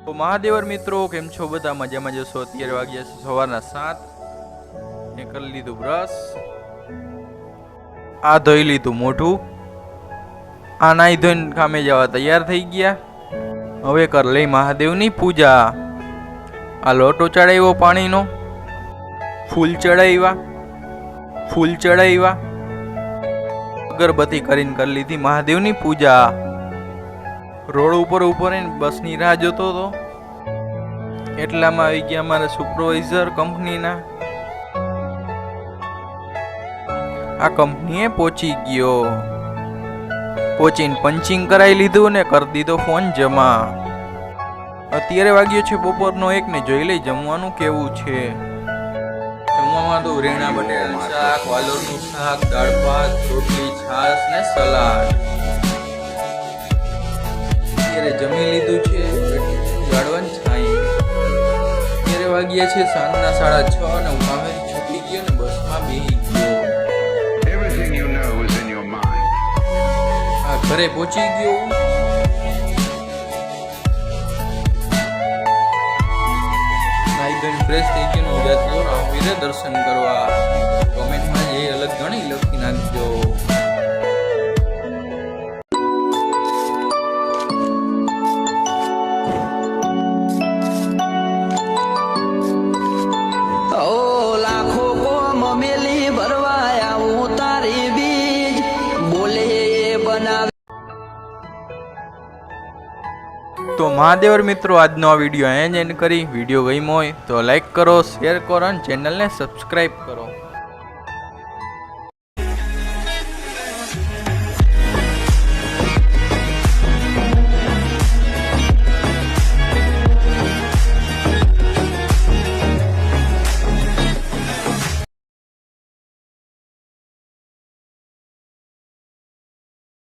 તો મહાદેવર મિત્રો કેમ છો બધા મજામાં જશો। અત્યારે વાગ્યા છે સવારના 7 ને કરી લીધું બ્રશ, આ ધોઈ લીધું મોઢું, આ નાઈ ધોઈને કામે જવા તૈયાર થઈ ગયા। હવે કર લઈ મહાદેવની પૂજા। આ લોટો ચડાવ્યો પાણીનો, ફૂલ ચડાવ્યા, અગરબત્તી કરીને કરી લીધી મહાદેવની પૂજા। રોડ ઉપર બસની રાહ જોતો હતો, એટલામાં આવી ગયા અમારા સુપરવાઇઝર કંપનીના। આ કંપનીએ પહોંચી ગયો, પહોંચીને પંચિંગ કરાવી લીધું ને કરી દીધો ફોન જમા। અત્યારે વાગ્યો છે બપોરનો 1 ને જોઈ લઈ જમવાનું કેવું છે। જમવામાં તો રીંગણા બટેટાનું શાક, વાલોરનું શાક, દાળ ભાત, રોટલી, છાશ ને સલાડ। અત્યારે જમી લીધું છે, જાડવાની છાઈ। અત્યારે વાગ્યા છે સાંજના 6:30 અને હું કામેથી છૂટી ગયો ને બસમાં બેસી ગયો। આ ઘરે પહોંચી ગયો। ફ્રેશ થઈ ગયો હું જાતો રામવીરે દર્શન કરવા। કોમેન્ટમાં જે અલગ ઘણી લખી નાખજો। લાખો કોમ મેલી ભરવાયા હું તારી બીજ બોલે બનાવે। તો મહાદેવર મિત્રો આજનો આ વિડીયો અહીંયા જ એન્ડ કરી। વિડીયો ગમ્યો હોય તો લાઈક કરો, શેર કરો અને ચેનલને સબસ્ક્રાઈબ કરો।